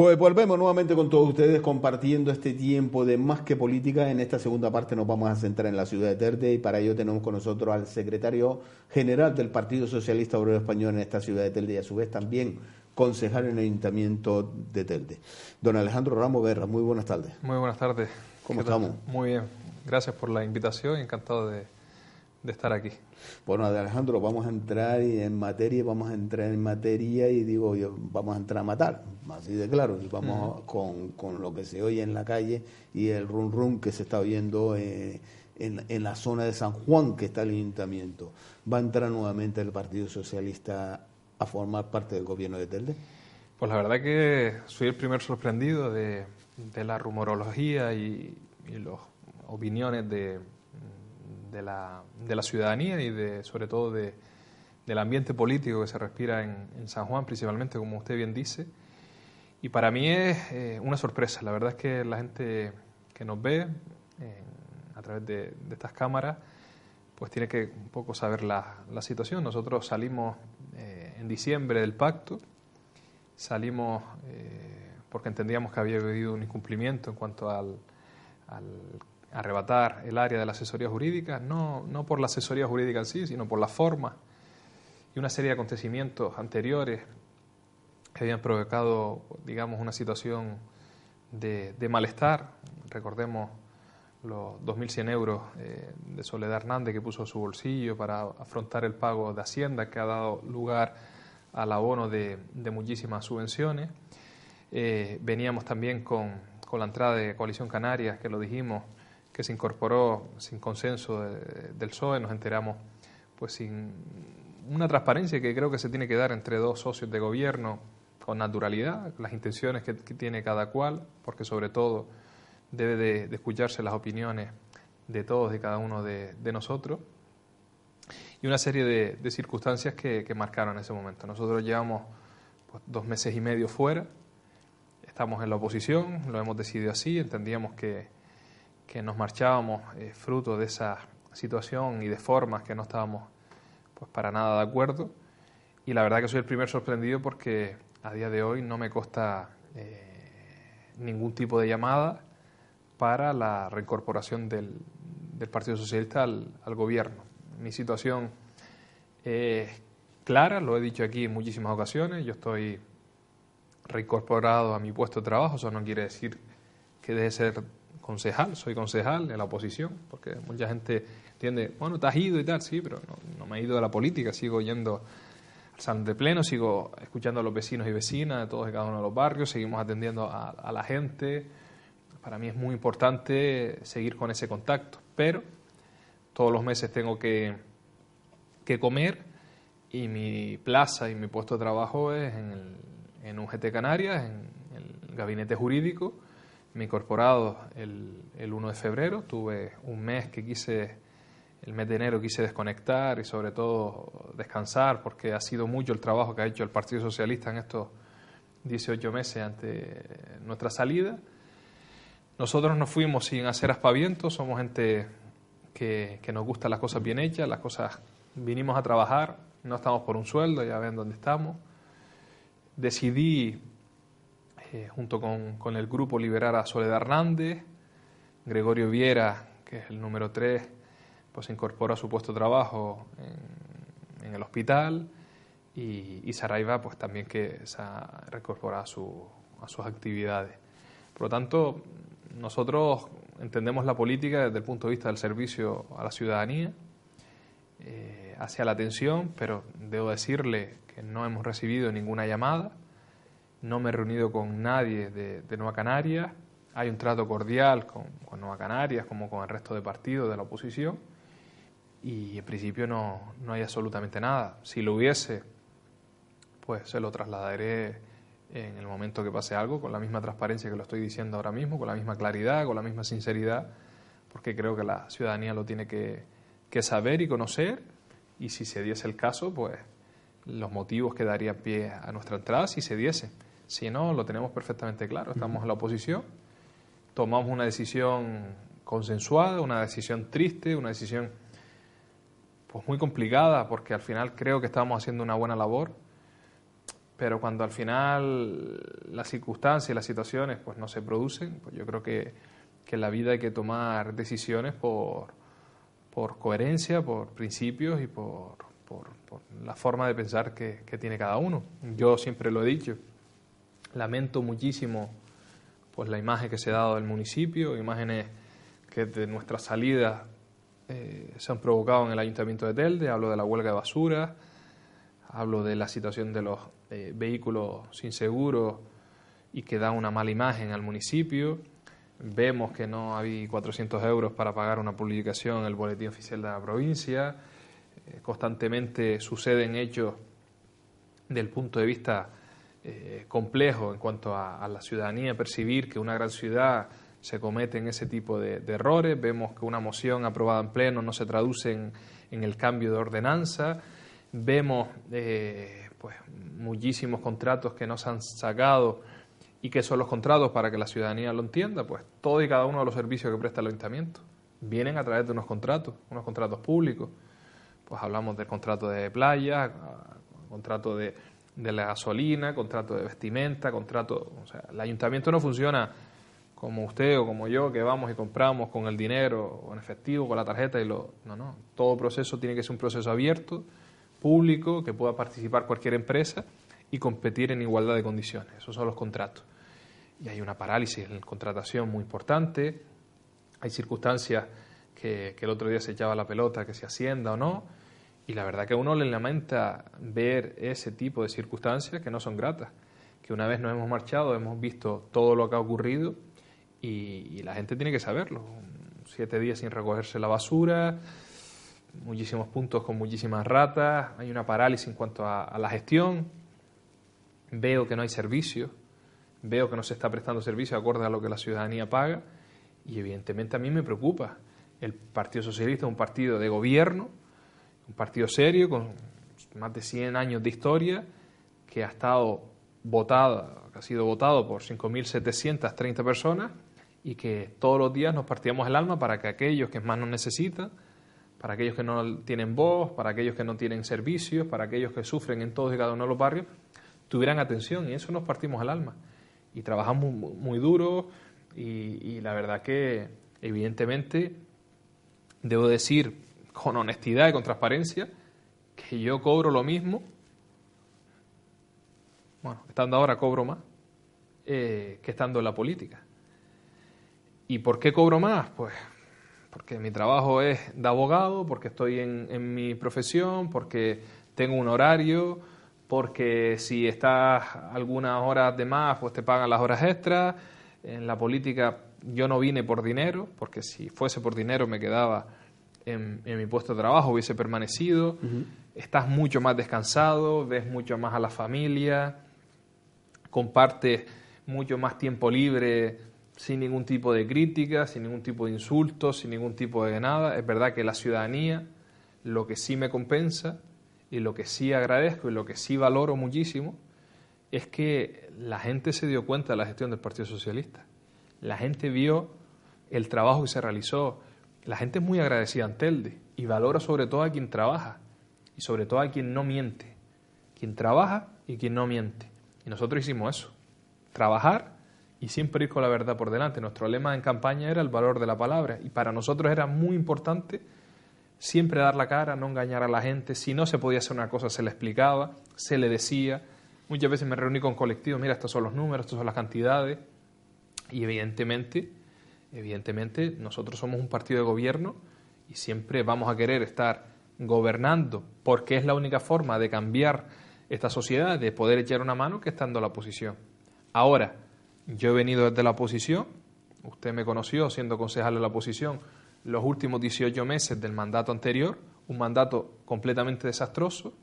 Pues volvemos nuevamente con todos ustedes compartiendo este tiempo de Más que Política. En esta segunda parte nos vamos a centrar en la ciudad de Telde y para ello tenemos con nosotros al secretario general del Partido Socialista Obrero Español en esta ciudad de Telde y a su vez también concejal en el Ayuntamiento de Telde. Don Alejandro Ramos Guerra, muy buenas tardes. Muy buenas tardes. ¿Cómo estamos? Muy bien, gracias por la invitación, encantado de estar aquí. Bueno, Alejandro, vamos a entrar en materia y digo yo, vamos a entrar a matar, así de claro, y vamos con lo que se oye en la calle y el rum rum que se está oyendo en la zona de San Juan, que está el ayuntamiento. ¿Va a entrar nuevamente el Partido Socialista a formar parte del gobierno de Telde? Pues la verdad que soy el primer sorprendido de la rumorología y las opiniones de la ciudadanía y sobre todo del ambiente político que se respira en San Juan, principalmente, como usted bien dice. Y para mí es una sorpresa. La verdad es que la gente que nos ve a través de estas cámaras pues tiene que un poco saber la situación. Nosotros salimos en diciembre del pacto, salimos porque entendíamos que había habido un incumplimiento en cuanto al arrebatar el área de la asesoría jurídica, no por la asesoría jurídica en sí, sino por la forma y una serie de acontecimientos anteriores que habían provocado, digamos, una situación de malestar. Recordemos los 2.100 euros de Soledad Hernández que puso a su bolsillo para afrontar el pago de Hacienda, que ha dado lugar al abono de muchísimas subvenciones. Veníamos también con la entrada de Coalición Canaria, que lo dijimos, que se incorporó sin consenso del PSOE, nos enteramos pues sin una transparencia que creo que se tiene que dar entre dos socios de gobierno con naturalidad, las intenciones que tiene cada cual, porque sobre todo debe de escucharse las opiniones de todos y cada uno de nosotros, y una serie de circunstancias que marcaron ese momento. Nosotros llevamos pues 2 meses y medio fuera, estamos en la oposición, lo hemos decidido así, entendíamos que nos marchábamos fruto de esa situación y de formas que no estábamos pues para nada de acuerdo, y la verdad que soy el primer sorprendido porque a día de hoy no me consta ningún tipo de llamada para la reincorporación del Partido Socialista al gobierno. Mi situación es clara, lo he dicho aquí en muchísimas ocasiones, yo estoy reincorporado a mi puesto de trabajo, eso no quiere decir que deje de ser concejal, soy concejal en la oposición, porque mucha gente entiende, bueno, te has ido y tal, sí, pero no me he ido de la política, sigo yendo al salón de pleno, sigo escuchando a los vecinos y vecinas de todos y cada uno de los barrios, seguimos atendiendo a la gente. Para mí es muy importante seguir con ese contacto, pero todos los meses tengo que comer y mi plaza y mi puesto de trabajo es en UGT Canarias, en el gabinete jurídico. Me he incorporado el 1 de febrero, tuve un mes el mes de enero quise desconectar y sobre todo descansar porque ha sido mucho el trabajo que ha hecho el Partido Socialista en estos 18 meses ante nuestra salida. Nosotros nos fuimos sin hacer aspavientos, somos gente que nos gustan las cosas bien hechas, vinimos a trabajar, no estamos por un sueldo, ya ven dónde estamos. Decidí junto con el grupo liberar a Soledad Hernández, Gregorio Viera, que es el número 3, pues se incorporó a su puesto de trabajo en el hospital, y Saraiva pues también que se ha reincorporado a sus actividades. Por lo tanto, nosotros entendemos la política desde el punto de vista del servicio a la ciudadanía, hacia la atención, pero debo decirle que no hemos recibido ninguna llamada. No me he reunido con nadie de Nueva Canarias. Hay un trato cordial con Nueva Canarias, como con el resto de partidos de la oposición. Y en principio no hay absolutamente nada. Si lo hubiese, pues se lo trasladaré en el momento que pase algo, con la misma transparencia que lo estoy diciendo ahora mismo, con la misma claridad, con la misma sinceridad, porque creo que la ciudadanía lo tiene que saber y conocer. Y si se diese el caso, pues los motivos que darían pie a nuestra entrada si se diese. Si no, lo tenemos perfectamente claro. Estamos en la oposición, tomamos una decisión consensuada, una decisión triste, una decisión pues muy complicada, porque al final creo que estamos haciendo una buena labor, pero cuando al final las circunstancias y las situaciones pues no se producen, pues yo creo que en la vida hay que tomar decisiones por coherencia, por principios y por la forma de pensar que tiene cada uno. Yo siempre lo he dicho, lamento muchísimo pues la imagen que se ha dado del municipio, imágenes que de nuestra salida se han provocado en el Ayuntamiento de Telde. Hablo de la huelga de basura, hablo de la situación de los vehículos sin seguro y que da una mala imagen al municipio. Vemos que no hay 400 euros para pagar una publicación en el Boletín Oficial de la provincia. Constantemente suceden hechos del punto de vista complejo en cuanto a la ciudadanía percibir que una gran ciudad se cometen ese tipo de errores. Vemos que una moción aprobada en pleno no se traduce en el cambio de ordenanza. Vemos pues muchísimos contratos que no se han sacado y que son los contratos para que la ciudadanía lo entienda. Pues todo y cada uno de los servicios que presta el ayuntamiento vienen a través de unos contratos públicos. Pues hablamos del contrato de playa, contrato de la gasolina, contrato de vestimenta, o sea, el ayuntamiento no funciona como usted o como yo, que vamos y compramos con el dinero o en efectivo, con la tarjeta no. Todo proceso tiene que ser un proceso abierto, público, que pueda participar cualquier empresa y competir en igualdad de condiciones. Esos son los contratos. Y hay una parálisis en la contratación muy importante. Hay circunstancias que el otro día se echaba la pelota, que se Hacienda o no. Y la verdad que a uno le lamenta ver ese tipo de circunstancias que no son gratas. Que una vez nos hemos marchado, hemos visto todo lo que ha ocurrido y la gente tiene que saberlo. 7 días sin recogerse la basura, muchísimos puntos con muchísimas ratas, hay una parálisis en cuanto a la gestión. Veo que no hay servicios, veo que no se está prestando servicio acorde a lo que la ciudadanía paga y evidentemente a mí me preocupa. El Partido Socialista es un partido de gobierno, un partido serio, con más de 100 años de historia, que ha estado votado, que ha sido votado por 5.730 personas y que todos los días nos partíamos el alma para que aquellos que más nos necesitan, para aquellos que no tienen voz, para aquellos que no tienen servicios, para aquellos que sufren en todos y cada uno de los barrios, tuvieran atención, y eso nos partimos el alma. Y trabajamos muy duro y la verdad que evidentemente debo decir con honestidad y con transparencia que yo cobro lo mismo, bueno, estando ahora cobro más que estando en la política. ¿Y por qué cobro más? Pues porque mi trabajo es de abogado, porque estoy en mi profesión, porque tengo un horario, porque si estás algunas horas de más, pues te pagan las horas extras. En la política yo no vine por dinero, porque si fuese por dinero me quedaba en mi puesto de trabajo, hubiese permanecido. Uh-huh. Estás mucho más descansado, ves mucho más a la familia, compartes mucho más tiempo libre sin ningún tipo de crítica, sin ningún tipo de insultos, sin ningún tipo de nada. Es verdad que la ciudadanía, lo que sí me compensa y lo que sí agradezco y lo que sí valoro muchísimo es que la gente se dio cuenta de la gestión del Partido Socialista. La gente vio el trabajo que se realizó. La gente es muy agradecida en Telde y valora sobre todo a quien trabaja y sobre todo a quien no miente. Quien trabaja y quien no miente. Y nosotros hicimos eso, trabajar y siempre ir con la verdad por delante. Nuestro lema en campaña era el valor de la palabra y para nosotros era muy importante siempre dar la cara, no engañar a la gente. Si no se podía hacer una cosa, se le explicaba, se le decía. Muchas veces me reuní con colectivos, mira, estos son los números, estas son las cantidades. Y evidentemente, nosotros somos un partido de gobierno y siempre vamos a querer estar gobernando porque es la única forma de cambiar esta sociedad, de poder echar una mano que estando en la oposición. Ahora, yo he venido desde la oposición, usted me conoció siendo concejal de la oposición los últimos 18 meses del mandato anterior, un mandato completamente desastroso,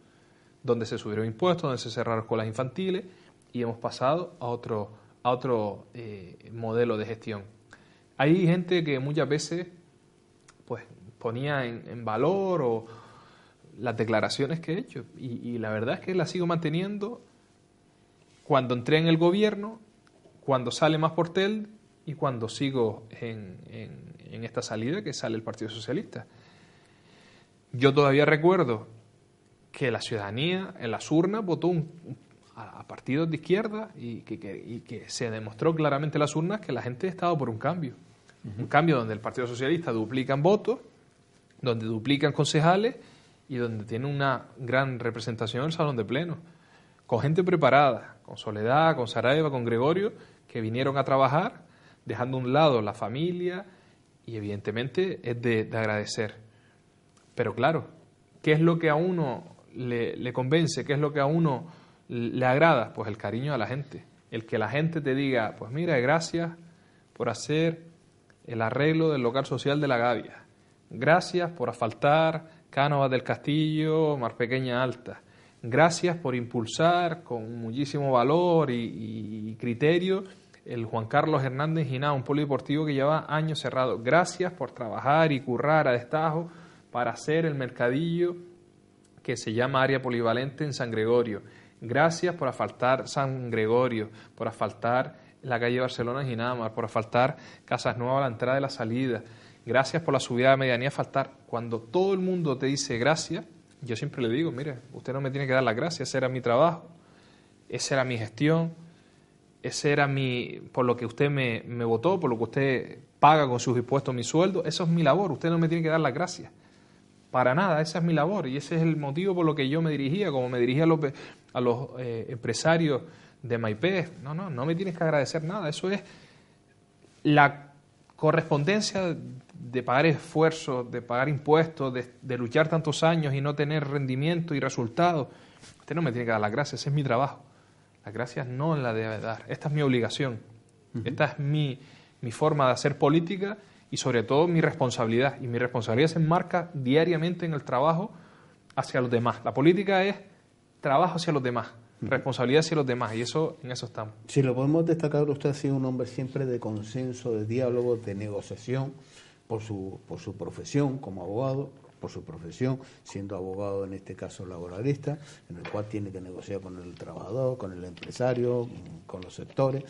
donde se subieron impuestos, donde se cerraron escuelas infantiles y hemos pasado a otro modelo de gestión. Hay gente que muchas veces pues ponía en valor o las declaraciones que he hecho y la verdad es que las sigo manteniendo cuando entré en el gobierno, cuando sale Más por Telde y cuando sigo en esta salida que sale el Partido Socialista. Yo todavía recuerdo que la ciudadanía en las urnas votó a partidos de izquierda y que se demostró claramente en las urnas que la gente estaba por un cambio. Un cambio donde el Partido Socialista duplican votos, donde duplican concejales y donde tiene una gran representación en el Salón de Pleno, con gente preparada, con Soledad, con Saraiva, con Gregorio, que vinieron a trabajar, dejando a un lado la familia, y evidentemente es de agradecer. Pero claro, ¿qué es lo que a uno le convence? ¿Qué es lo que a uno le agrada? Pues el cariño a la gente. El que la gente te diga, pues mira, gracias por hacer el arreglo del local social de la Gavia. Gracias por asfaltar Cánovas del Castillo, Mar Pequeña Alta. Gracias por impulsar con muchísimo valor y criterio el Juan Carlos Hernández Jiná, un polideportivo que lleva años cerrado. Gracias por trabajar y currar a destajo para hacer el mercadillo que se llama Área Polivalente en San Gregorio. Gracias por asfaltar San Gregorio, por asfaltar la calle Barcelona Ginamar, por asfaltar Casas Nuevas a la entrada y la salida. Gracias por la subida de medianía asfaltar. Cuando todo el mundo te dice gracias, yo siempre le digo, mire, usted no me tiene que dar las gracias, ese era mi trabajo, esa era mi gestión, ese era por lo que usted me votó, por lo que usted paga con sus impuestos mi sueldo, eso es mi labor, usted no me tiene que dar las gracias. Para nada, esa es mi labor y ese es el motivo por lo que yo me dirigía, como me dirigía a los empresarios de Maipé. No me tienes que agradecer nada, eso es la correspondencia de pagar esfuerzos, de pagar impuestos, de luchar tantos años y no tener rendimiento y resultados. Usted no me tiene que dar las gracias, ese es mi trabajo. Las gracias no las debe dar, esta es mi obligación, esta es mi forma de hacer política y sobre todo mi responsabilidad. Y mi responsabilidad se enmarca diariamente en el trabajo hacia los demás. La política es trabajo hacia los demás, responsabilidad hacia los demás, y en eso estamos. Si lo podemos destacar, usted ha sido un hombre siempre de consenso, de diálogo, de negociación, por su profesión como abogado, por su profesión, siendo abogado en este caso laboralista, en el cual tiene que negociar con el trabajador, con el empresario, con los sectores.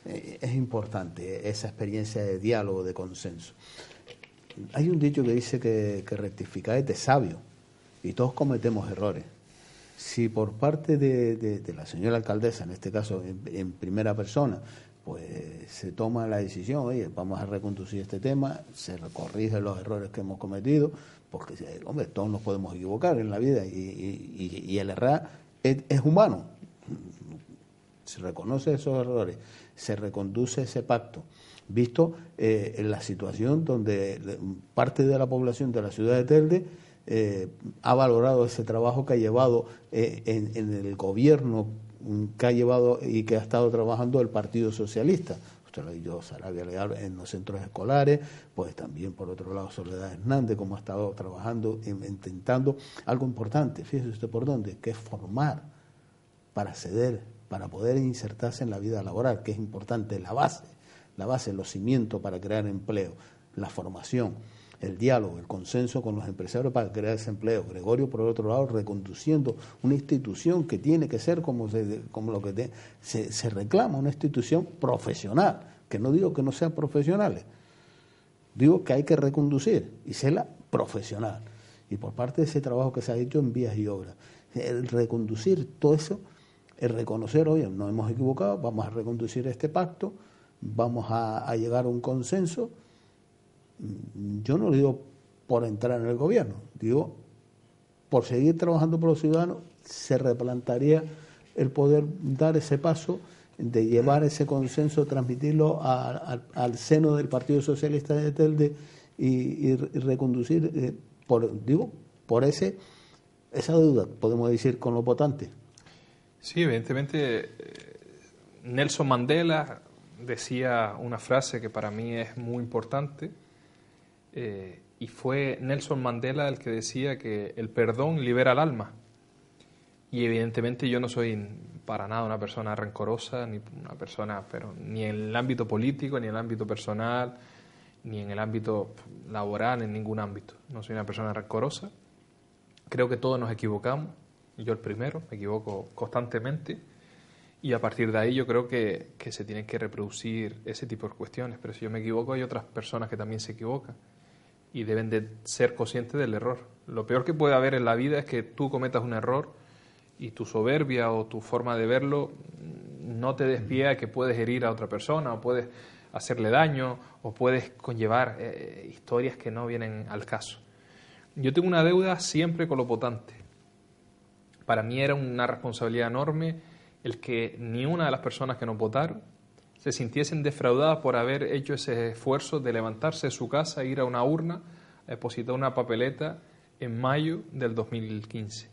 Es importante esa experiencia de diálogo, de consenso. Hay un dicho que dice que rectificar es de sabio, y todos cometemos errores. Si por parte de la señora alcaldesa, en este caso en primera persona, pues se toma la decisión, oye, vamos a reconducir este tema, se corrigen los errores que hemos cometido, porque, hombre, todos nos podemos equivocar en la vida y el errar es humano. Se reconoce esos errores, se reconduce ese pacto, visto en la situación donde parte de la población de la ciudad de Telde ha valorado ese trabajo que ha llevado en el gobierno que ha llevado y que ha estado trabajando el Partido Socialista. Usted lo ha dicho, Sarabia Leal en los centros escolares, pues también por otro lado Soledad Hernández, como ha estado trabajando, intentando algo importante, fíjese usted por dónde, que es formar para acceder, para poder insertarse en la vida laboral, que es importante, la base, los cimientos para crear empleo, la formación, el diálogo, el consenso con los empresarios para crear ese empleo. Gregorio, por otro lado, reconduciendo una institución que tiene que ser como lo que se reclama, una institución profesional, que no digo que no sean profesionales, digo que hay que reconducir y serla profesional. Y por parte de ese trabajo que se ha hecho en vías y obras, el reconducir todo eso, el reconocer, oye, nos hemos equivocado, vamos a reconducir este pacto, vamos a llegar a un consenso. Yo no lo digo por entrar en el gobierno, digo por seguir trabajando por los ciudadanos, se replantaría el poder dar ese paso de llevar ese consenso, transmitirlo al seno del Partido Socialista de Telde y reconducir, por esa deuda, podemos decir, con los votantes. Sí, evidentemente Nelson Mandela decía una frase que para mí es muy importante, y fue Nelson Mandela el que decía que el perdón libera el alma. Y evidentemente yo no soy para nada una persona rencorosa, ni una persona, pero ni en el ámbito político, ni en el ámbito personal, ni en el ámbito laboral, en ningún ámbito. No soy una persona rencorosa. Creo que todos nos equivocamos, yo el primero, me equivoco constantemente, y a partir de ahí yo creo que se tienen que reproducir ese tipo de cuestiones. Pero si yo me equivoco, hay otras personas que también se equivocan y deben de ser conscientes del error. Lo peor que puede haber en la vida es que tú cometas un error y tu soberbia o tu forma de verlo no te des pie a que puedes herir a otra persona o puedes hacerle daño o puedes conllevar historias que no vienen al caso. Yo tengo una deuda siempre con los votantes. Para mí era una responsabilidad enorme el que ni una de las personas que nos votaron se sintiesen defraudadas por haber hecho ese esfuerzo de levantarse de su casa, ir a una urna, a depositar una papeleta en mayo del 2015.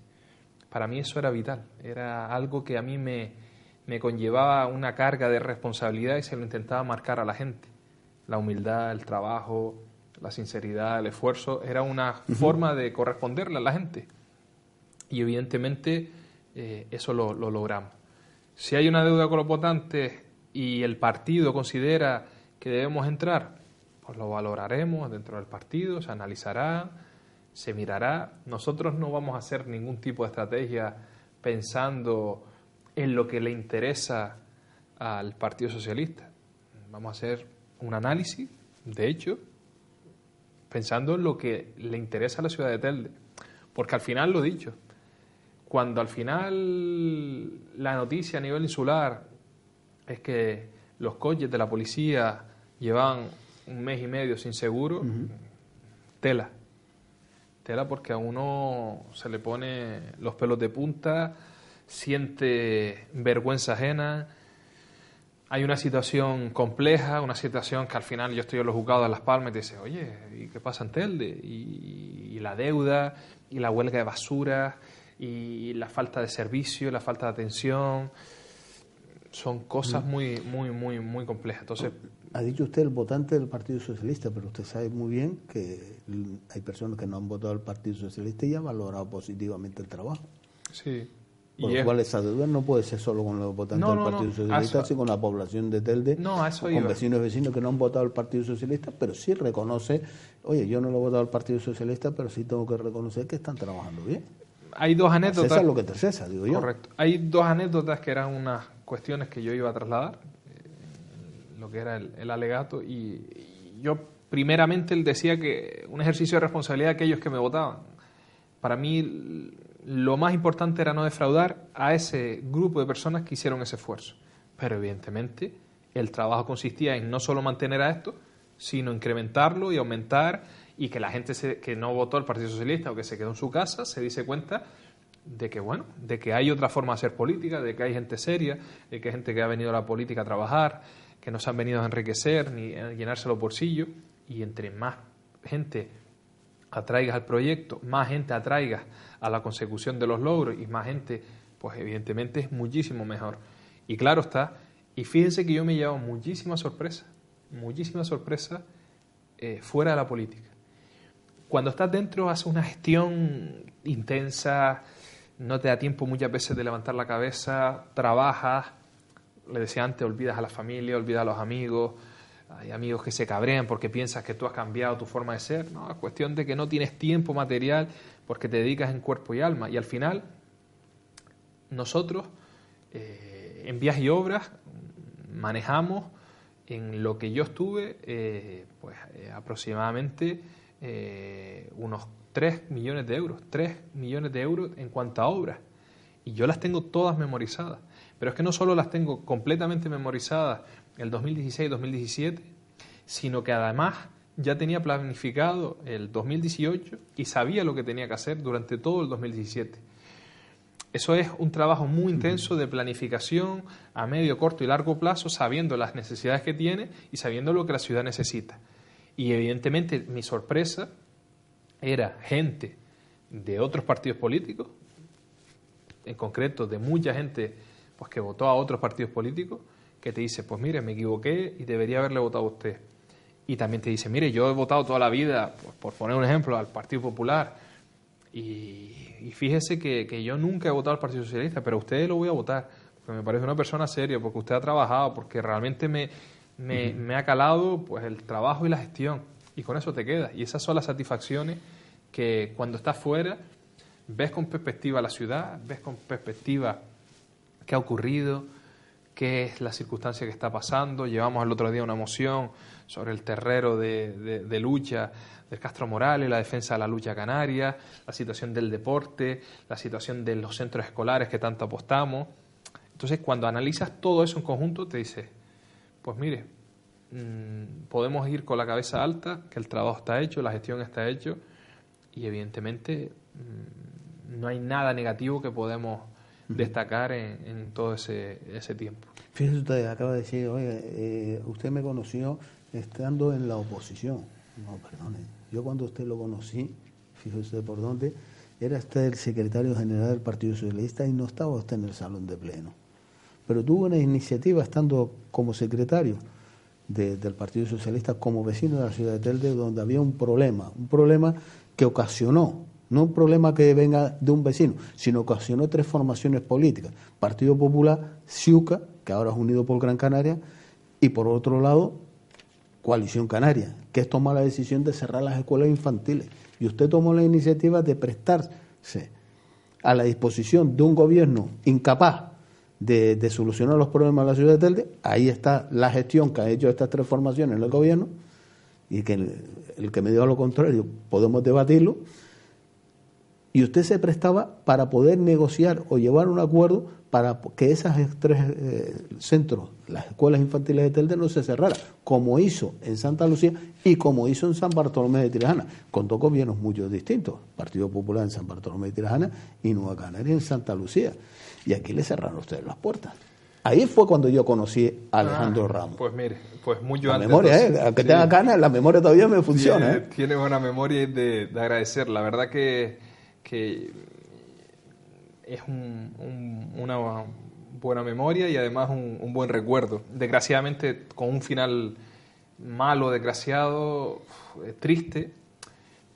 Para mí eso era vital, era algo que a mí me conllevaba una carga de responsabilidad y se lo intentaba marcar a la gente. La humildad, el trabajo, la sinceridad, el esfuerzo, era una forma de corresponderle a la gente. Y evidentemente eso lo logramos. Si hay una deuda con los votantes y el partido considera que debemos entrar, pues lo valoraremos dentro del partido, se analizará, se mirará. Nosotros no vamos a hacer ningún tipo de estrategia pensando en lo que le interesa al Partido Socialista. Vamos a hacer un análisis, de hecho, pensando en lo que le interesa a la ciudad de Telde. Porque al final, lo he dicho, cuando al final la noticia a nivel insular es que los coches de la policía llevan 1 mes y medio sin seguro, tela porque a uno se le pone los pelos de punta, siente vergüenza ajena. Hay una situación compleja, una situación que al final yo estoy en los juzgados de Las Palmas y te dice, oye, ¿y qué pasa en Telde? Y la deuda, y la huelga de basura, y la falta de servicio, la falta de atención, son cosas muy complejas. Entonces, ha dicho usted el votante del Partido Socialista, pero usted sabe muy bien que hay personas que no han votado al Partido Socialista y han valorado positivamente el trabajo. Sí. Por lo cual esa deuda no puede ser solo con los votantes del Partido Socialista, sino con la población de Telde, con vecinos y vecinos que no han votado al Partido Socialista, pero sí reconoce, oye, yo no lo he votado al Partido Socialista, pero sí tengo que reconocer que están trabajando bien. Hay dos anécdotas. César lo que te cesa, digo yo. Correcto. Hay dos anécdotas que eran unas cuestiones que yo iba a trasladar, lo que era el alegato, y yo primeramente él decía que un ejercicio de responsabilidad de aquellos que me votaban. Para mí lo más importante era no defraudar a ese grupo de personas que hicieron ese esfuerzo. Pero evidentemente el trabajo consistía en no solo mantener a esto, sino incrementarlo y aumentar, y que la gente que no votó al Partido Socialista o que se quedó en su casa se diese cuenta de que, bueno, de que hay otra forma de hacer política, de que hay gente seria, de que hay gente que ha venido a la política a trabajar, que no se han venido a enriquecer ni a llenarse los bolsillos, y entre más gente atraigas al proyecto, más gente atraigas a la consecución de los logros y más gente, pues evidentemente es muchísimo mejor. Y claro está, y fíjense que yo me he llevado muchísimas sorpresas fuera de la política. Cuando estás dentro haces una gestión intensa, no te da tiempo muchas veces de levantar la cabeza, trabajas, le decía antes, olvidas a la familia, olvidas a los amigos, hay amigos que se cabrean porque piensas que tú has cambiado tu forma de ser, no, es cuestión de que no tienes tiempo material porque te dedicas en cuerpo y alma, y al final nosotros en Vías y Obras manejamos, en lo que yo estuve, aproximadamente unos 3 millones de euros. 3 millones de euros en cuanto a obras. Y yo las tengo todas memorizadas. Pero es que no solo las tengo completamente memorizadas el 2016-2017, sino que además ya tenía planificado el 2018 y sabía lo que tenía que hacer durante todo el 2017. Eso es un trabajo muy intenso de planificación a medio, corto y largo plazo, sabiendo las necesidades que tiene y sabiendo lo que la ciudad necesita. Y evidentemente mi sorpresa era gente de otros partidos políticos, en concreto de mucha gente pues que votó a otros partidos políticos, que te dice, pues mire, me equivoqué y debería haberle votado a usted. Y también te dice, mire, yo he votado toda la vida, pues, por poner un ejemplo, al Partido Popular, y fíjese que yo nunca he votado al Partido Socialista, pero a usted lo voy a votar, porque me parece una persona seria, porque usted ha trabajado, porque realmente me ha calado pues el trabajo y la gestión, y con eso te quedas. Y esas son las satisfacciones que cuando estás fuera ves con perspectiva la ciudad, ves con perspectiva qué ha ocurrido, qué es la circunstancia que está pasando. Llevamos el otro día una moción sobre el terrero de lucha del Castro Morales, la defensa de la lucha canaria, la situación del deporte, la situación de los centros escolares que tanto apostamos. Entonces, cuando analizas todo eso en conjunto, te dices, pues mire, podemos ir con la cabeza alta, que el trabajo está hecho, la gestión está hecho, y evidentemente no hay nada negativo que podemos destacar en todo ese tiempo. Fíjese usted, acaba de decir, oye, usted me conoció estando en la oposición. No, perdone, yo cuando usted lo conocí, fíjese usted por dónde, era usted el secretario general del Partido Socialista y no estaba usted en el salón de pleno. Pero tuvo una iniciativa estando como secretario del Partido Socialista, como vecino de la ciudad de Telde, donde había un problema que ocasionó, no un problema que venga de un vecino, sino ocasionó 3 formaciones políticas: Partido Popular, CIUCA, que ahora es Unido por Gran Canaria, y por otro lado, Coalición Canaria, que es tomar la decisión de cerrar las escuelas infantiles. Y usted tomó la iniciativa de prestarse a la disposición de un gobierno incapaz de solucionar los problemas de la ciudad de Telde. Ahí está la gestión que ha hecho estas 3 formaciones en el gobierno, y que el que me diga lo contrario podemos debatirlo. Y usted se prestaba para poder negociar o llevar un acuerdo para que esas 3 centros, las escuelas infantiles de Telde, no se cerraran, como hizo en Santa Lucía y como hizo en San Bartolomé de Tirajana, con 2 gobiernos muy distintos: Partido Popular en San Bartolomé de Tirajana y Nueva Canaria en Santa Lucía. Y aquí le cerraron ustedes las puertas. Ahí fue cuando yo conocí a Alejandro Ramos. Pues mire, pues mucho la antes. Memoria, aunque sí, tenga ganas, la memoria todavía me funciona. Tiene buena memoria y de agradecer. La verdad que es una buena memoria y además un buen recuerdo. Desgraciadamente, con un final malo, desgraciado, triste,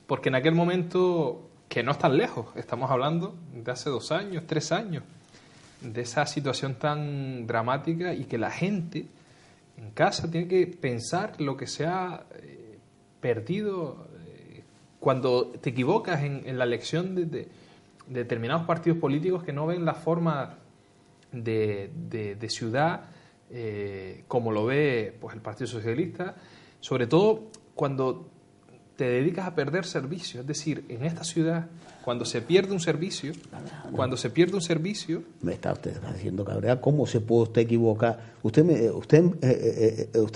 porque en aquel momento, que no es tan lejos, estamos hablando de hace 2 años, 3 años, de esa situación tan dramática, y que la gente en casa tiene que pensar lo que se ha perdido cuando te equivocas en la elección de determinados partidos políticos que no ven la forma de ciudad como lo ve pues el Partido Socialista, sobre todo cuando te dedicas a perder servicios. Es decir, en esta ciudad, cuando se pierde un servicio, Me está usted haciendo cabrear. ¿Cómo se puede usted equivocar? Usted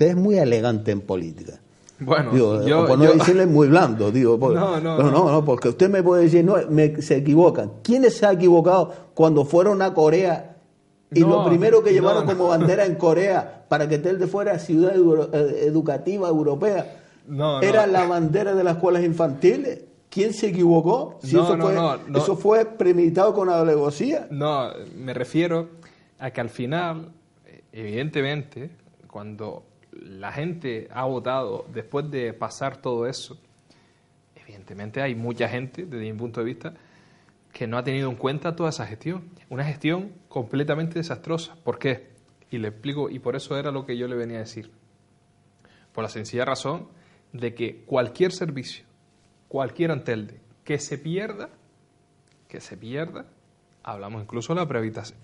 es muy elegante en política. Bueno, por no decirle muy blando, digo. No, porque usted me puede decir, se equivocan. ¿Quiénes se han equivocado cuando fueron a Corea y lo primero que llevaron como bandera en Corea para que Telde fuera ciudad educativa europea era la bandera de las escuelas infantiles? ¿Quién se equivocó? Si eso fue premeditado con alevosía. No, me refiero a que al final, evidentemente, cuando la gente ha votado después de pasar todo eso, evidentemente hay mucha gente, desde mi punto de vista, que no ha tenido en cuenta toda esa gestión. Una gestión completamente desastrosa. ¿Por qué? Y le explico, y por eso era lo que yo le venía a decir. Por la sencilla razón de que cualquier servicio, cualquier Telde, que se pierda, hablamos incluso de la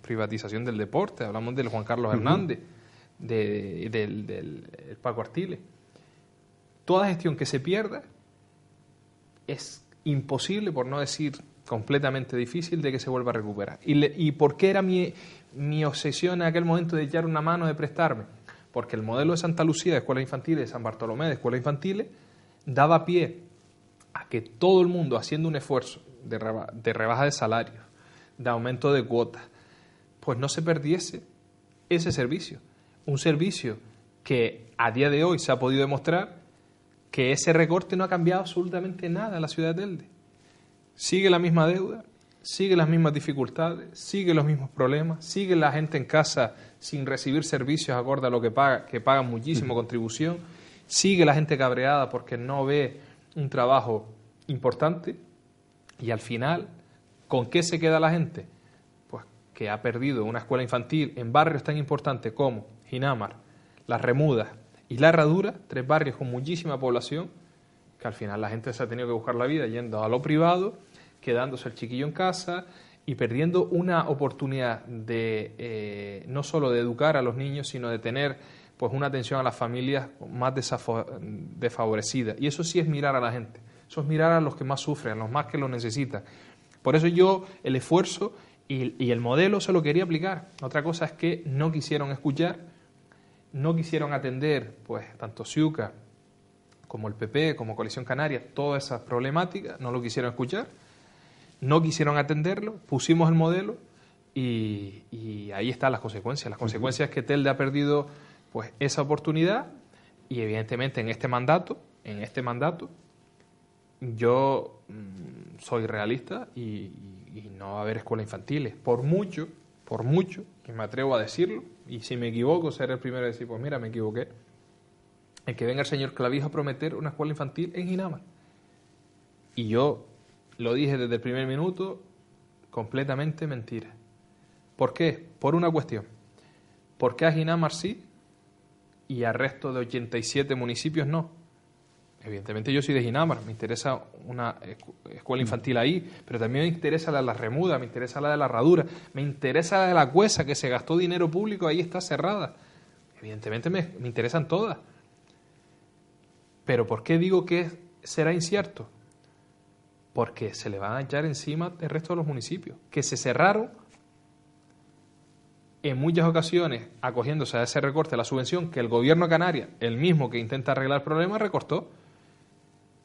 privatización del deporte, hablamos del Juan Carlos Hernández, del Paco Artiles. Toda gestión que se pierda es imposible, por no decir completamente difícil, de que se vuelva a recuperar. ¿Y por qué era mi obsesión en aquel momento de echar una mano, de prestarme? Porque el modelo de Santa Lucía, de escuelas infantiles, de San Bartolomé, de escuelas infantiles, daba pie a que todo el mundo, haciendo un esfuerzo de rebaja de salarios, de aumento de cuotas, pues no se perdiese ese servicio. Un servicio que a día de hoy se ha podido demostrar que ese recorte no ha cambiado absolutamente nada en la ciudad de Telde. Sigue la misma deuda, sigue las mismas dificultades, sigue los mismos problemas, sigue la gente en casa sin recibir servicios acorde a lo que pagan muchísimo contribución, sigue la gente cabreada porque no ve un trabajo importante, y al final, ¿con qué se queda la gente? Pues que ha perdido una escuela infantil en barrios tan importantes como Ginamar, Las Remudas y La Herradura, 3 barrios con muchísima población, que al final la gente se ha tenido que buscar la vida yendo a lo privado, quedándose el chiquillo en casa, y perdiendo una oportunidad de no solo de educar a los niños, sino de tener pues una atención a las familias más desfavorecidas. Y eso sí es mirar a la gente, eso es mirar a los que más sufren, a los más que lo necesitan. Por eso yo el esfuerzo y el modelo se lo quería aplicar. Otra cosa es que no quisieron escuchar, no quisieron atender, pues tanto Ciuca como el PP, como Coalición Canaria, todas esas problemáticas, no lo quisieron escuchar, no quisieron atenderlo, pusimos el modelo y ahí están las consecuencias. Las consecuencias es que Telde ha perdido pues esa oportunidad y evidentemente en este mandato yo soy realista y no va a haber escuelas infantiles, por mucho que me atrevo a decirlo, y si me equivoco seré el primero a decir, pues mira, me equivoqué, en que venga el señor Clavijo a prometer una escuela infantil en Ginamar. Y yo lo dije desde el primer minuto, completamente mentira. ¿Por qué? Por una cuestión. ¿Por qué a Ginamar sí y al resto de 87 municipios no? Evidentemente yo soy de Ginamar, me interesa una escuela infantil ahí, pero también me interesa la de la Remuda, me interesa la de la Herradura, me interesa la de la Cuesa, que se gastó dinero público, ahí está cerrada. Evidentemente me interesan todas. Pero ¿por qué digo que será incierto? Porque se le van a echar encima el resto de los municipios, que se cerraron en muchas ocasiones acogiéndose a ese recorte de la subvención que el gobierno de Canarias, el mismo que intenta arreglar el problema, recortó.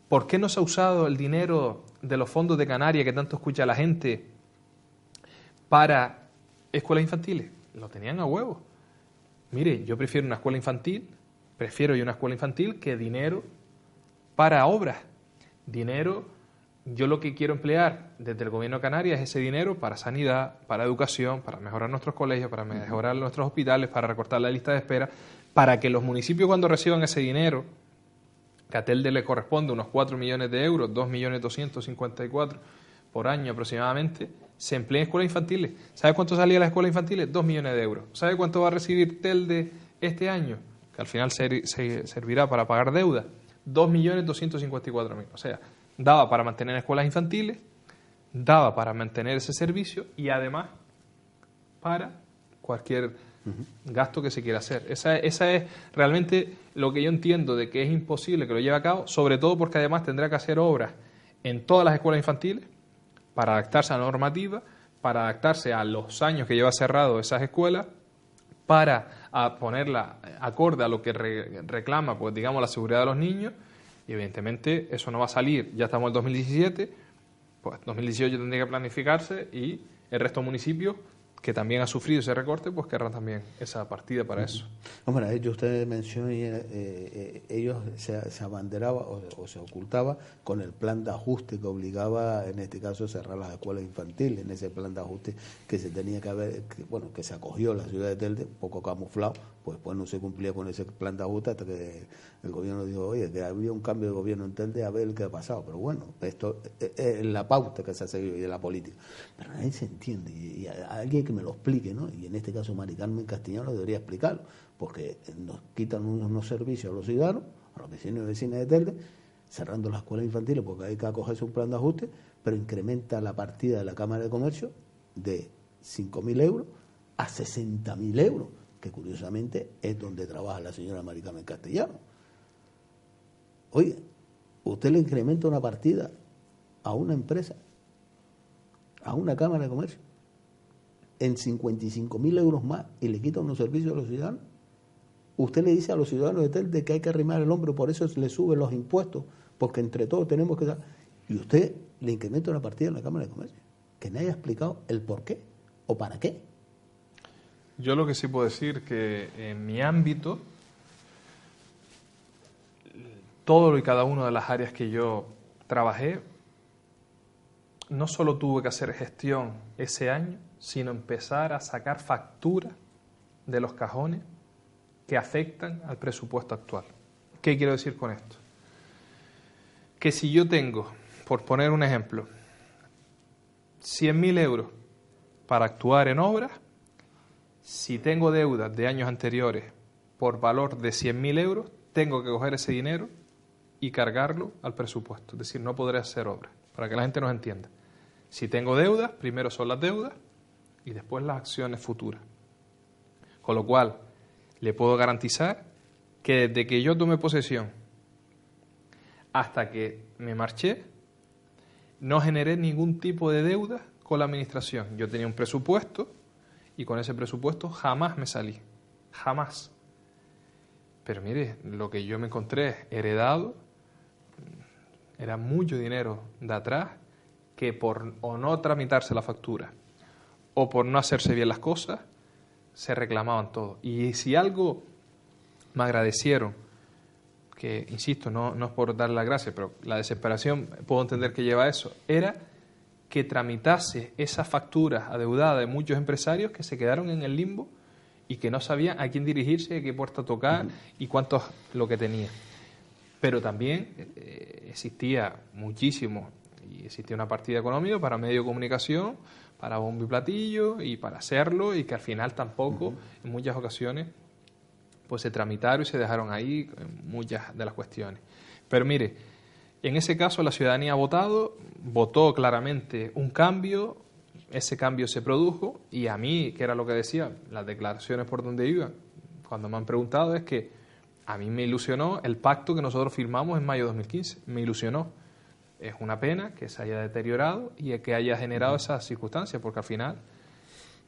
¿Por qué no se ha usado el dinero de los fondos de Canarias que tanto escucha la gente para escuelas infantiles? Lo tenían a huevo. Mire, yo prefiero una escuela infantil que dinero para obras. Dinero, yo lo que quiero emplear desde el gobierno de Canarias es ese dinero para sanidad, para educación, para mejorar nuestros colegios, para mejorar nuestros hospitales, para recortar la lista de espera, para que los municipios cuando reciban ese dinero, que a Telde le corresponde unos 4 millones de euros, 2.254.000 por año aproximadamente, se empleen en escuelas infantiles. ¿Sabe cuánto salía las escuelas infantiles? 2 millones de euros. ¿Sabe cuánto va a recibir Telde este año? Que al final servirá para pagar deuda. 2.254.000. O sea, daba para mantener escuelas infantiles, daba para mantener ese servicio y además para cualquier gasto que se quiera hacer. Esa es realmente lo que yo entiendo de que es imposible que lo lleve a cabo, sobre todo porque además tendrá que hacer obras en todas las escuelas infantiles para adaptarse a la normativa, para adaptarse a los años que lleva cerrado esas escuelas, para ponerla acorde a lo que reclama, pues digamos, la seguridad de los niños, y evidentemente eso no va a salir. Ya estamos en 2017, pues 2018 tendría que planificarse y el resto de municipios que también ha sufrido ese recorte, pues querrán también esa partida para eso. Hombre, usted mencionó, ellos se abanderaba o se ocultaba con el plan de ajuste que obligaba, en este caso, a cerrar las escuelas infantiles, en ese plan de ajuste que se tenía que haber, que se acogió la ciudad de Telde, poco camuflado, pues después no se cumplía con ese plan de ajuste hasta que el gobierno dijo, oye, que había un cambio de gobierno en Telde, a ver qué ha pasado. Pero bueno, esto es la pauta que se ha seguido y de la política. Pero nadie se entiende, y alguien que me lo explique, ¿no? Y en este caso Mari Carmen Castellano debería explicarlo, porque nos quitan unos servicios a los ciudadanos, a los vecinos y vecinas de Telde, cerrando las escuelas infantiles porque hay que acogerse un plan de ajuste, pero incrementa la partida de la Cámara de Comercio de 5.000 euros a 60.000 euros, que curiosamente es donde trabaja la señora Mari Carmen Castellano. Oye, usted le incrementa una partida a una empresa, a una Cámara de Comercio, en 55.000 euros más y le quita unos servicios a los ciudadanos. Usted le dice a los ciudadanos de Telde que hay que arrimar el hombro, por eso le suben los impuestos, porque entre todos tenemos que dar. Y usted le incrementa una partida en la Cámara de Comercio, que nadie ha explicado el por qué o para qué. Yo lo que sí puedo decir que en mi ámbito, todo y cada una de las áreas que yo trabajé, no solo tuve que hacer gestión ese año, sino empezar a sacar facturas de los cajones que afectan al presupuesto actual. ¿Qué quiero decir con esto? Que si yo tengo, por poner un ejemplo, 100.000 euros para actuar en obras, si tengo deudas de años anteriores por valor de 100.000 euros, tengo que coger ese dinero y cargarlo al presupuesto. Es decir, no podré hacer obras, para que la gente nos entienda. Si tengo deudas, primero son las deudas y después las acciones futuras. Con lo cual, le puedo garantizar que desde que yo tomé posesión hasta que me marché, no generé ningún tipo de deuda con la administración. Yo tenía un presupuesto y con ese presupuesto jamás me salí. Jamás. Pero mire, lo que yo me encontré heredado era mucho dinero de atrás que por o no tramitarse la factura o por no hacerse bien las cosas, se reclamaban todo. Y si algo me agradecieron, que insisto, no es por darle las gracias, pero la desesperación puedo entender que lleva a eso, era que tramitase esas facturas adeudadas de muchos empresarios que se quedaron en el limbo y que no sabían a quién dirigirse, a qué puerta tocar y cuánto lo que tenía. Pero también existía muchísimo, y existía una partida económica para medio de comunicación, para bombo y platillo y para hacerlo, y que al final tampoco, en muchas ocasiones, pues se tramitaron y se dejaron ahí muchas de las cuestiones. Pero mire, en ese caso la ciudadanía ha votó claramente un cambio, ese cambio se produjo, y a mí, que era lo que decía, las declaraciones por donde iban, cuando me han preguntado, es que a mí me ilusionó el pacto que nosotros firmamos en mayo de 2015, me ilusionó. Es una pena que se haya deteriorado y que haya generado esas circunstancias, porque al final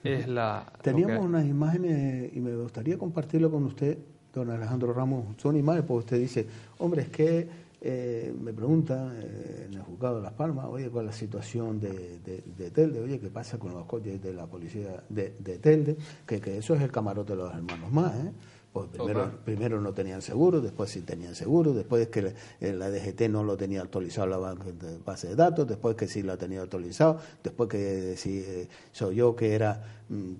es la... Teníamos unas imágenes y me gustaría compartirlo con usted, don Alejandro Ramos. Son imágenes porque usted dice, hombre, es que me preguntan en el juzgado de Las Palmas, oye, ¿cuál es la situación de Telde? Oye, ¿qué pasa con los coches de la policía de Telde? Que eso es el camarote de los hermanos más, ¿eh? Pues primero no tenían seguro, después sí tenían seguro, después que la DGT no lo tenía actualizado la base de datos, después que sí lo tenía actualizado, después que sí soy yo que era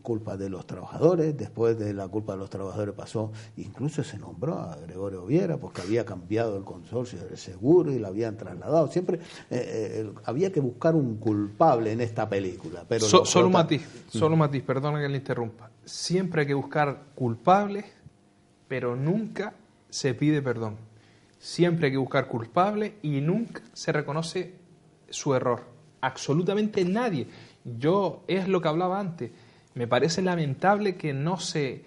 culpa de los trabajadores, después de la culpa de los trabajadores pasó, incluso se nombró a Gregorio Viera porque había cambiado el consorcio del seguro y lo habían trasladado. Siempre había que buscar un culpable en esta película. Pero solo un matiz, perdona que le interrumpa. Siempre hay que buscar culpables, pero nunca se pide perdón. Siempre hay que buscar culpables y nunca se reconoce su error. Absolutamente nadie. Es lo que hablaba antes. Me parece lamentable que no se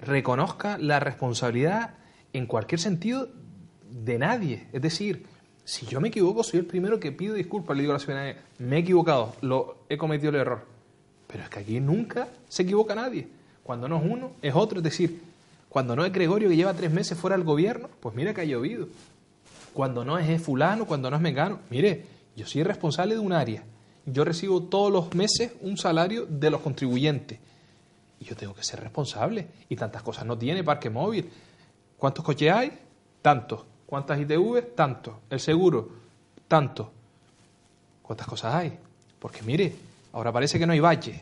reconozca la responsabilidad en cualquier sentido de nadie. Es decir, si yo me equivoco, soy el primero que pido disculpas. Le digo a la ciudadanía, me he equivocado, he cometido el error. Pero es que aquí nunca se equivoca nadie. Cuando no es uno, es otro. Es decir, cuando no es Gregorio que lleva 3 meses fuera del gobierno, pues mira que ha llovido. Cuando no es fulano, cuando no es mengano, mire, yo soy responsable de un área. Yo recibo todos los meses un salario de los contribuyentes. Y yo tengo que ser responsable. Y tantas cosas no tiene, parque móvil. ¿Cuántos coches hay? Tantos. ¿Cuántas ITV? Tantos. El seguro, tantos. ¿Cuántas cosas hay? Porque mire, ahora parece que no hay baches.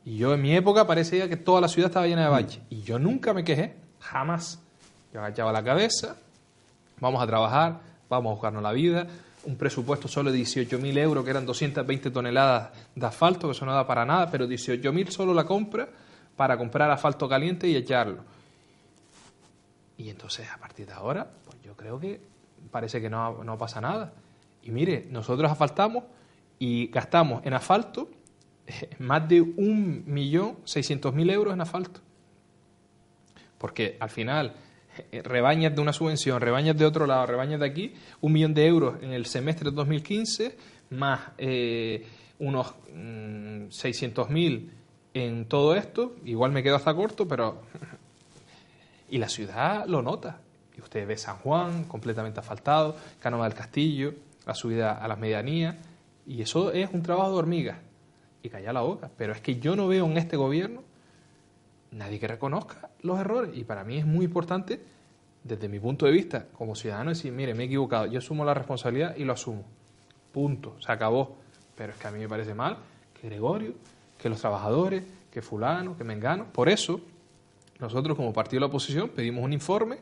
Y yo en mi época parecía que toda la ciudad estaba llena de baches. Y yo nunca me quejé, jamás. Yo agachaba la cabeza, vamos a trabajar, vamos a buscarnos la vida. Un presupuesto solo de 18.000 euros, que eran 220 toneladas de asfalto, que eso no da para nada, pero 18.000 solo la compra para comprar asfalto caliente y echarlo. Y entonces, a partir de ahora, pues yo creo que parece que no pasa nada. Y mire, nosotros asfaltamos y gastamos en asfalto más de 1.600.000 euros en asfalto. Porque al final, rebañas de una subvención, rebañas de otro lado, rebañas de aquí, 1 millón de euros en el semestre de 2015, más unos 600.000 en todo esto. Igual me quedo hasta corto, pero... Y la ciudad lo nota. Y usted ve San Juan completamente asfaltado, Cánovas del Castillo, la subida a las medianías, y eso es un trabajo de hormiga. Y callar la boca. Pero es que yo no veo en este gobierno nadie que reconozca los errores. Y para mí es muy importante, desde mi punto de vista, como ciudadano, decir, mire, me he equivocado, yo asumo la responsabilidad y lo asumo. Punto. Se acabó. Pero es que a mí me parece mal que Gregorio, que los trabajadores, que fulano, que mengano. Por eso, nosotros como partido de la oposición pedimos un informe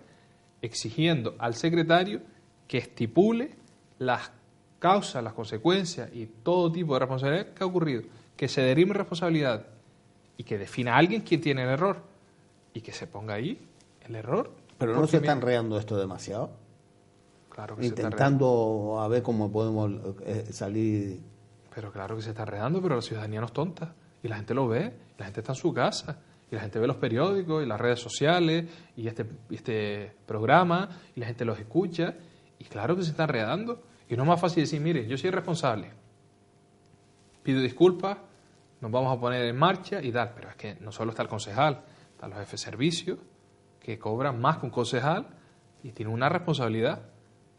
exigiendo al secretario que estipule las causas, las consecuencias y todo tipo de responsabilidad que ha ocurrido. Que se derive responsabilidad y que defina a alguien quién tiene el error y que se ponga ahí el error. Pero no se está enredando esto demasiado. Claro que intentando a ver cómo podemos salir Pero claro que se está enredando, pero la ciudadanía no es tonta. Y la gente lo ve, la gente está en su casa, y la gente ve los periódicos y las redes sociales y este programa, y la gente los escucha, y claro que se está enredando. Y no es más fácil decir, mire, yo soy responsable, pido disculpas, nos vamos a poner en marcha y tal. Pero es que no solo está el concejal, están los jefes de servicio, que cobran más que un concejal y tienen una responsabilidad.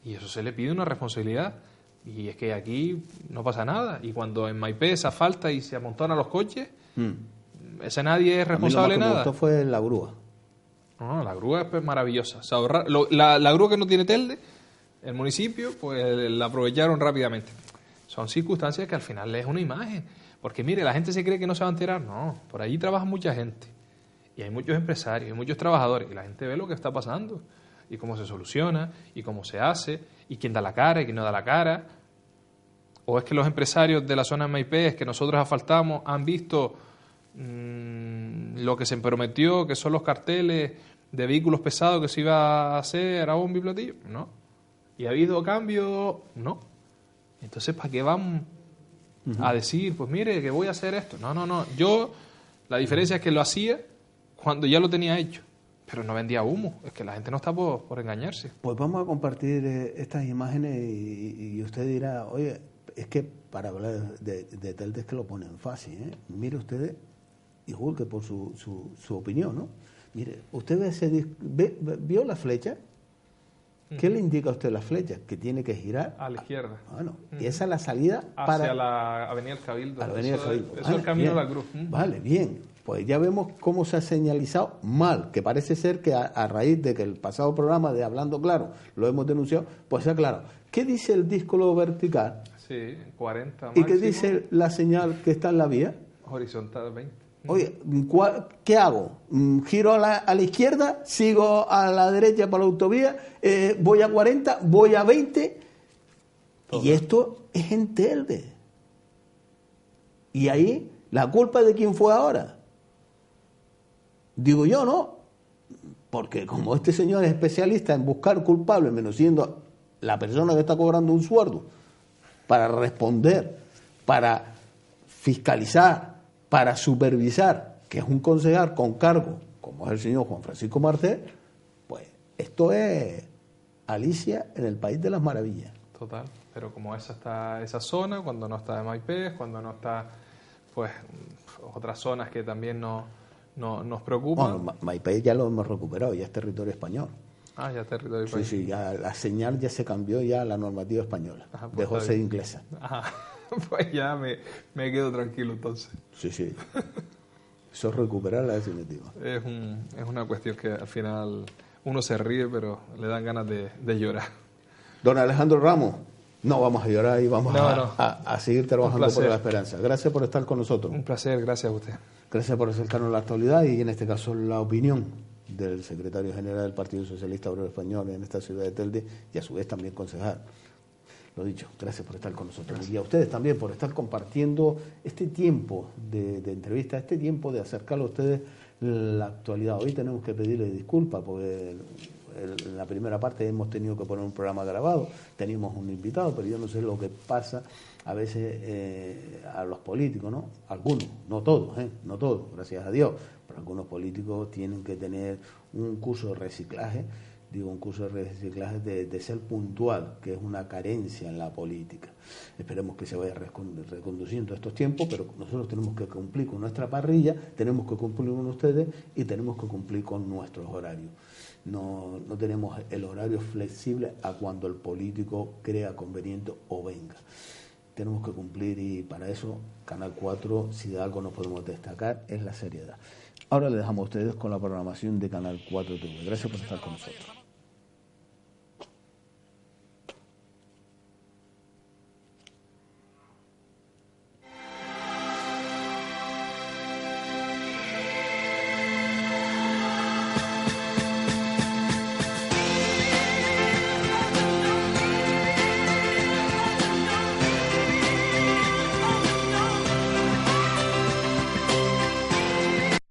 Y eso se le pide una responsabilidad. Y es que aquí no pasa nada. Y cuando en Maipé se asfalta y se amontonan los coches, ese nadie es responsable de nada. Esto fue la grúa. No, la grúa es maravillosa. O sea, la grúa que no tiene telde, el municipio, pues la aprovecharon rápidamente. Son circunstancias que al final es una imagen. Porque mire, la gente se cree que no se va a enterar. No, por allí trabaja mucha gente. Y hay muchos empresarios, hay muchos trabajadores. Y la gente ve lo que está pasando. Y cómo se soluciona, y cómo se hace, y quién da la cara y quién no da la cara. O es que los empresarios de la zona de Maipé, que nosotros asfaltamos, han visto lo que se prometió, que son los carteles de vehículos pesados que se iba a hacer a bombo y platillo. No. ¿Y ha habido cambio? No. Entonces, ¿para qué van a decir, pues mire, que voy a hacer esto? No. La diferencia es que lo hacía cuando ya lo tenía hecho. Pero no vendía humo, es que la gente no está por engañarse. Pues vamos a compartir estas imágenes y usted dirá, oye, es que para hablar de Telde es que lo ponen fácil, ¿eh? Mire ustedes, y juzgue por su opinión, ¿no? Mire, usted vio la flecha. ¿Qué le indica a usted la flecha? Que tiene que girar a la izquierda. Bueno, y esa es la salida hacia la Avenida del Cabildo. A la Avenida del Cabildo. Eso es el camino de la cruz. Vale, bien. Pues ya vemos cómo se ha señalizado mal, que parece ser que a raíz de que el pasado programa de Hablando Claro lo hemos denunciado, pues se ha aclarado. ¿Qué dice el díscolo vertical? Sí, 40 máximo. ¿Y qué dice la señal que está en la vía? Horizontal 20. Oye, ¿qué hago? ¿Giro a la izquierda? ¿Sigo a la derecha para la autovía? ¿Voy a 40? ¿Voy a 20? Todo. Y esto es en Telde. Y ahí, ¿la culpa de quién fue ahora? Digo yo, ¿no? Porque como este señor es especialista en buscar culpables, menos siendo la persona que está cobrando un sueldo para responder, para fiscalizar, para supervisar, que es un concejal con cargo, como es el señor Juan Francisco Martel, pues esto es Alicia en el País de las Maravillas. Total, pero como esa zona, cuando no está de Maipé, cuando no está, pues, otras zonas que también nos preocupan. Bueno, Maipé ya lo hemos recuperado, ya es territorio español. Ah, ya es territorio español. Sí, ya la señal ya se cambió ya a la normativa española, pues dejó de ser inglesa. Ajá. Pues ya me quedo tranquilo entonces. Sí. Eso es recuperar la definitiva. Es una cuestión que al final uno se ríe, pero le dan ganas de llorar. Don Alejandro Ramos, no vamos a llorar y vamos a seguir trabajando por la esperanza. Gracias por estar con nosotros. Un placer, gracias a usted. Gracias por acercarnos a la actualidad y en este caso la opinión del secretario general del Partido Socialista Obrero Español en esta ciudad de Telde y a su vez también concejal. Lo dicho, gracias por estar con nosotros. Gracias. Y a ustedes también por estar compartiendo este tiempo de entrevista, este tiempo de acercarlo a ustedes la actualidad. Hoy tenemos que pedirle disculpas porque en la primera parte hemos tenido que poner un programa grabado, teníamos un invitado, pero yo no sé lo que pasa a veces a los políticos, ¿no? Algunos, no todos, no todos, gracias a Dios, pero algunos políticos tienen que tener un curso de reciclaje. Digo, un curso de reciclaje de ser puntual, que es una carencia en la política. Esperemos que se vaya reconduciendo estos tiempos, pero nosotros tenemos que cumplir con nuestra parrilla, tenemos que cumplir con ustedes y tenemos que cumplir con nuestros horarios. No tenemos el horario flexible a cuando el político crea conveniente o venga. Tenemos que cumplir y para eso Canal 4, si de algo nos podemos destacar, es la seriedad. Ahora les dejamos a ustedes con la programación de Canal 4 TV. Gracias por estar con nosotros.